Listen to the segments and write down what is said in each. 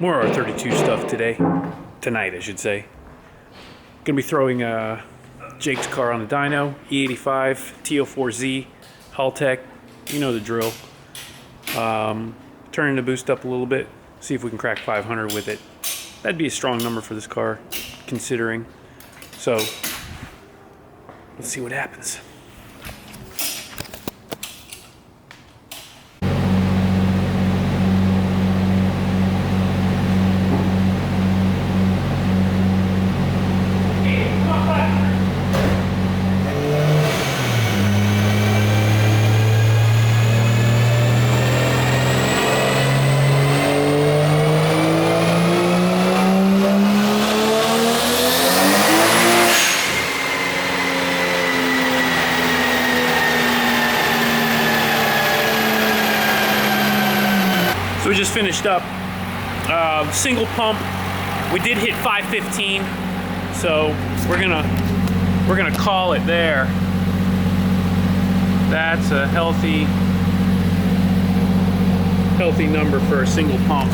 More R32 stuff tonight I should say. Gonna be throwing Jake's car on the dyno, E85 T04Z, Haltech, you know the drill. Turning the boost up a little bit, see if we can crack 500 with it. That'd be a strong number for this car, considering. So, let's see what happens. So we just finished up single pump. We did hit 515, so we're gonna call it there. That's a healthy number for a single pump.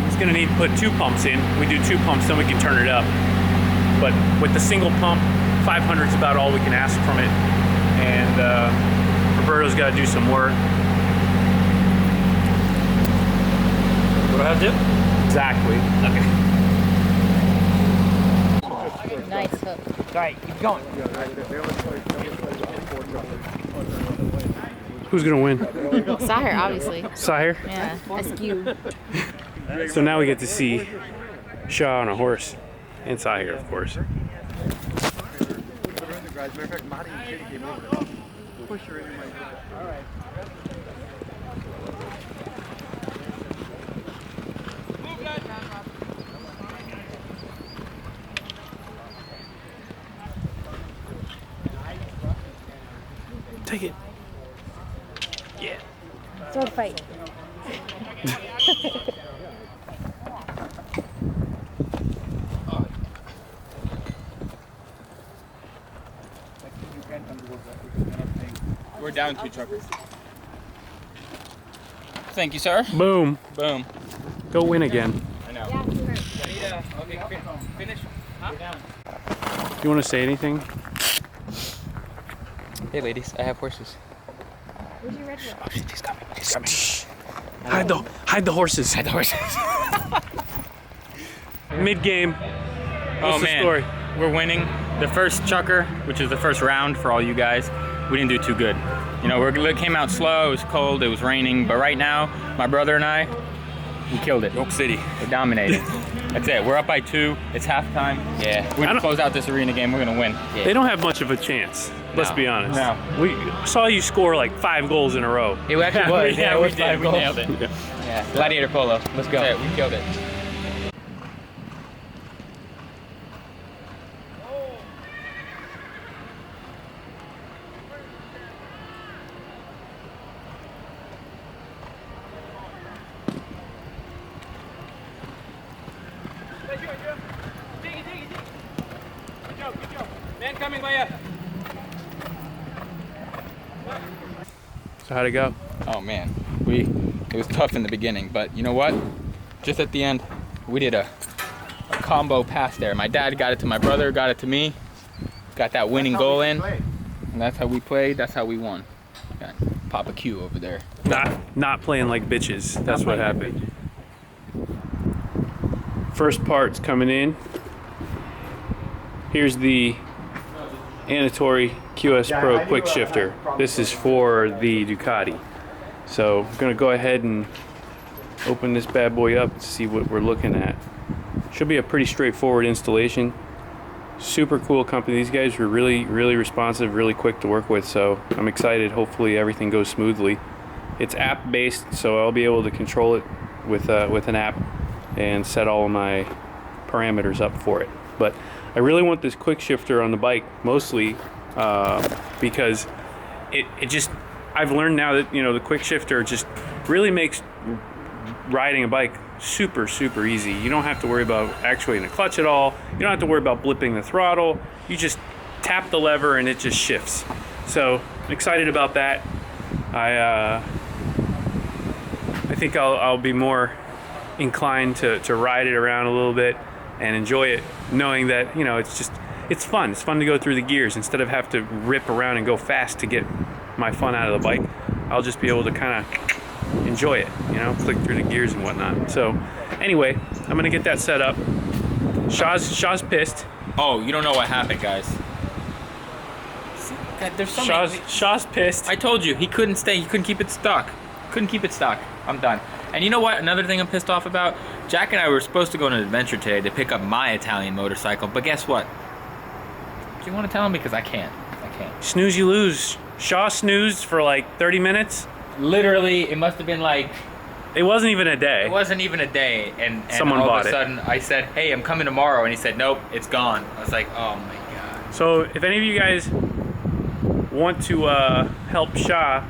It's gonna need to put 2 pumps in. We do 2 pumps, then we can turn it up. But with the single pump, 500 is about all we can ask from it. And Roberto's got to do some work. What do I have to do? Exactly. Okay. Nice hook. All right, keep going. Who's gonna win? Sahir, obviously. Sahir? Yeah, SQ. So now we get to see Shaw on a horse, and Sahir, of course. Take it. Yeah. Sword fight. We're down 2 truckers. Thank you, sir. Boom. Boom. Go win again. I know. Okay, finish. Huh? You want to say anything? Hey, ladies, I have horses. Where's your red one? Oh, she's coming. She's coming. Hide the horses. Hide the horses. Mid-game. Oh, What's the man. story? We're winning the first chucker, which is the first round for all you guys. We didn't do too good. You know, we came out slow, it was cold, it was raining, but right now, my brother and I, we killed it. York City. We're dominating. That's it. We're up by 2. It's halftime. Yeah. We're gonna close out this arena game. We're gonna win. Yeah. They don't have much of a chance. Let's be honest. No. We saw you score like 5 goals in a row. It actually was. Yeah, it we was did. 5 We goals. nailed it. Yeah. Gladiator polo. Let's go. That's it. We killed it. Man coming by you. So how'd it go? Oh man, it was tough in the beginning, but you know what? Just at the end, we did a combo pass there. My dad got it to my brother, got it to me, got that winning goal in, and that's how we played. That's how we won. Got Papa Q over there. Not playing like bitches. That's what happened. First part's coming in. Here's the Annatori QS Pro quick shifter. This is for the Ducati. So I'm gonna go ahead and open this bad boy up and see what we're looking at. Should be a pretty straightforward installation. Super cool company. These guys were really responsive, really quick to work with, so I'm excited. Hopefully everything goes smoothly. It's app based, so I'll be able to control it with an app and set all of my parameters up for it. But I really want this quick shifter on the bike, mostly because it just, I've learned now that, you know, the quick shifter just really makes riding a bike super easy. You don't have to worry about actuating the clutch at all. You don't have to worry about blipping the throttle. You just tap the lever and it just shifts. So I'm excited about that. I think I'll be more inclined to ride it around a little bit and enjoy it, knowing that, you know, it's fun. It's fun to go through the gears instead of have to rip around and go fast to get my fun out of the bike. I'll just be able to kind of enjoy it, you know, click through the gears and whatnot. So anyway, I'm gonna get that set up. Shaw's pissed. Oh, you don't know what happened, guys. God, there's so many. Shaw's pissed. I told you, he couldn't stay. He couldn't keep it stuck. Couldn't keep it stuck. I'm done. And you know what? Another thing I'm pissed off about? Jack and I were supposed to go on an adventure today to pick up my Italian motorcycle, but guess what? Do you want to tell him? Because I can't. I can't. Snooze, you lose. Shaw snoozed for like 30 minutes. Literally, it must have been like... It wasn't even a day. It wasn't even a day, and someone all bought of a sudden I said, hey, I'm coming tomorrow, and he said, nope, it's gone. I was like, oh my God. So if any of you guys want to help Shaw,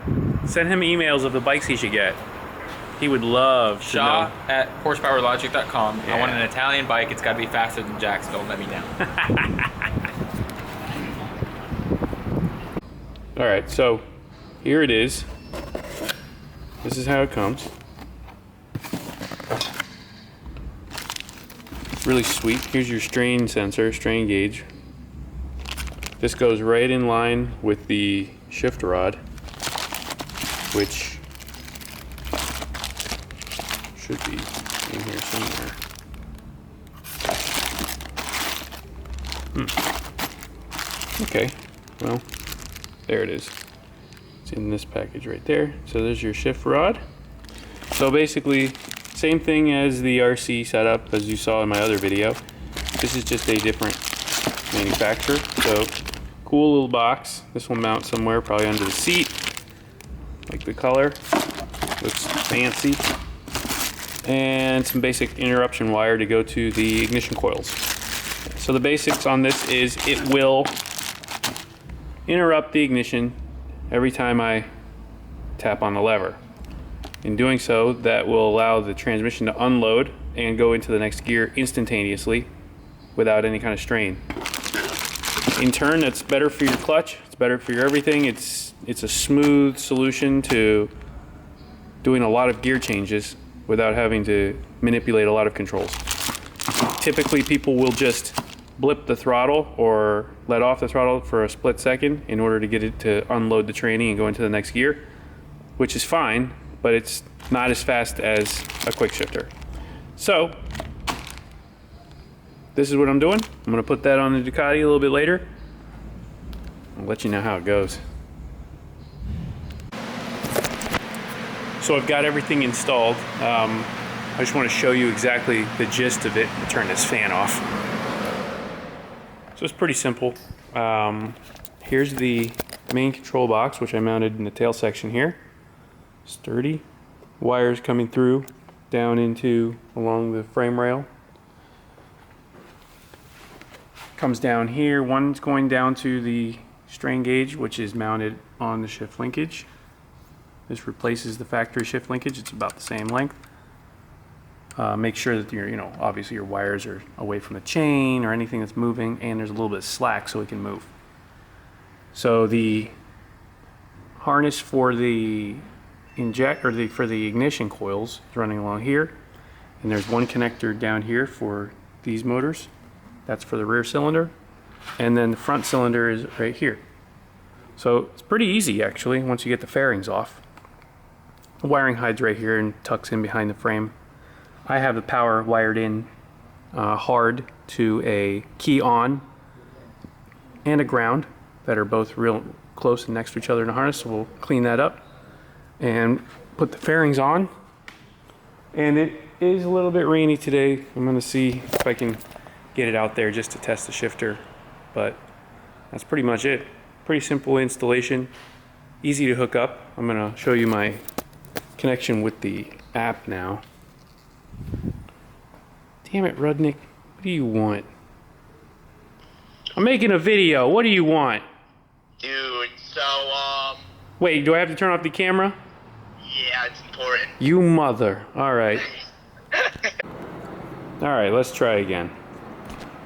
send him emails of the bikes he should get. He would love to Shaw know. at horsepowerlogic.com. Yeah. I want an Italian bike. It's got to be faster than Jack's. Don't let me down. All right, so here it is. This is how it comes. It's really sweet. Here's your strain sensor, strain gauge. This goes right in line with the shift rod, which should be in here somewhere. Okay, well, there it is. It's in this package right there. So there's your shift rod. So basically, same thing as the RC setup as you saw in my other video. This is just a different manufacturer. So cool little box. This will mount somewhere, probably under the seat. Like the color. Looks fancy. And some basic interruption wire to go to the ignition coils. So the basics on this is it will interrupt the ignition every time I tap on the lever. In doing so, that will allow the transmission to unload and go into the next gear instantaneously without any kind of strain. In turn, that's better for your clutch, it's better for your everything. It's a smooth solution to doing a lot of gear changes without having to manipulate a lot of controls. Typically, people will just blip the throttle or let off the throttle for a split second in order to get it to unload the training and go into the next gear, which is fine, but it's not as fast as a quick shifter. So this is what I'm doing. I'm gonna put that on the Ducati a little bit later. I'll let you know how it goes. So I've got everything installed. I just want to show you exactly the gist of it. I'll turn this fan off. So it's pretty simple. Here's the main control box, which I mounted in the tail section here. Sturdy. Wires coming through down into along the frame rail. Comes down here. One's going down to the strain gauge, which is mounted on the shift linkage. This replaces the factory shift linkage. It's about the same length. Make sure that obviously your wires are away from the chain or anything that's moving, and there's a little bit of slack so it can move. So the harness for the for the ignition coils is running along here, and there's one connector down here for these motors. That's for the rear cylinder, and then the front cylinder is right here. So it's pretty easy actually once you get the fairings off. The wiring hides right here and tucks in behind the frame. I have the power wired in hard to a key on and a ground that are both real close and next to each other in a harness. So we'll clean that up and put the fairings on. And it is a little bit rainy today. I'm gonna see if I can get it out there just to test the shifter, but that's pretty much it. Pretty simple installation, easy to hook up. I'm gonna show you my connection with the app now. Damn it, Rudnick. What do you want? I'm making a video. What do you want? Dude, so, Wait, do I have to turn off the camera? yeah, it's important. You mother. All right. All right, let's try again.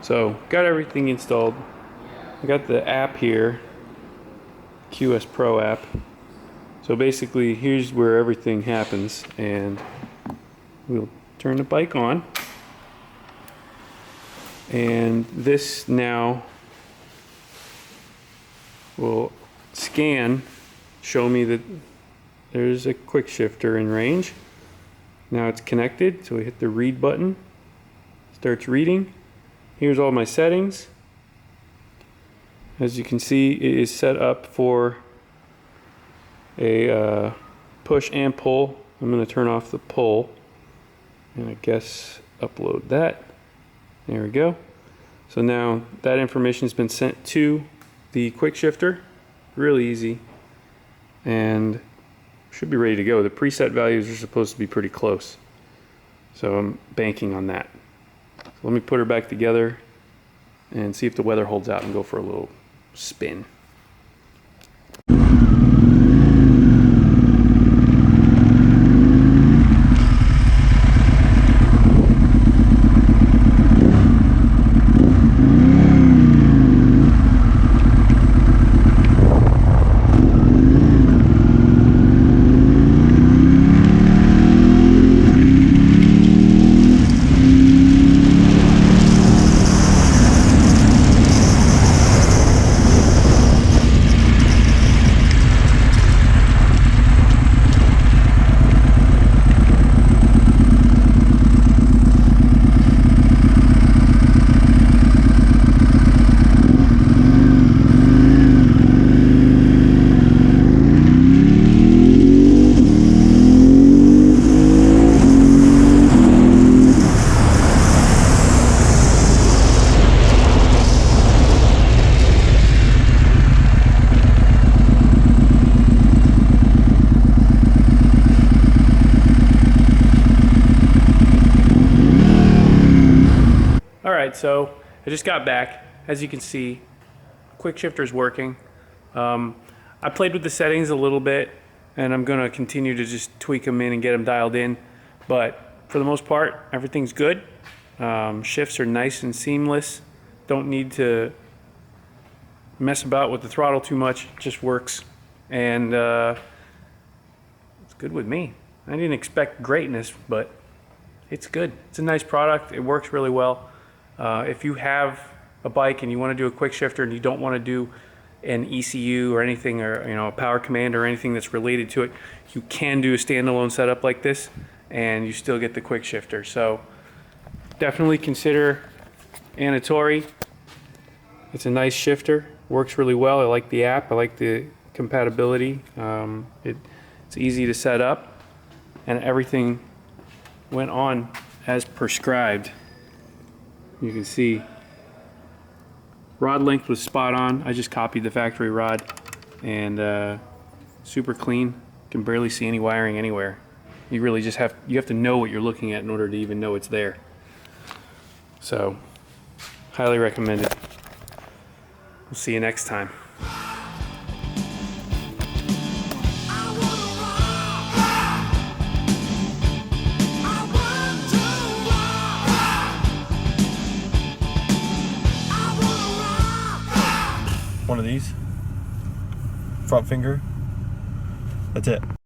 So, got everything installed. I got the app here, QS Pro app. So basically, here's where everything happens, and we'll turn the bike on. And this now will scan, show me that there's a quick shifter in range. Now it's connected, so we hit the read button. Starts reading. Here's all my settings. As you can see, it is set up for a push and pull. I'm going to turn off the pull and I guess upload that. There we go. So now that information has been sent to the quick shifter. Really easy and should be ready to go. The preset values are supposed to be pretty close, so I'm banking on that. So let me put her back together and see if the weather holds out and go for a little spin. Alright, so I just got back. As you can see, quick shifter is working. I played with the settings a little bit and I'm going to continue to just tweak them in and get them dialed in. But for the most part, everything's good. Shifts are nice and seamless. Don't need to mess about with the throttle too much. It just works. And it's good with me. I didn't expect greatness, but it's good. It's a nice product. It works really well. If you have a bike and you want to do a quick shifter and you don't want to do an ECU or anything, or a power command or anything that's related to it, you can do a standalone setup like this and you still get the quick shifter. So definitely consider Annatori. It's a nice shifter, works really well. I like the app, I like the compatibility. It's easy to set up and everything went on as prescribed. You can see rod length was spot on. I just copied the factory rod and super clean. Can barely see any wiring anywhere. You really just have to know what you're looking at in order to even know it's there. So highly recommend it. We'll see you next time. One of these, front finger, that's it.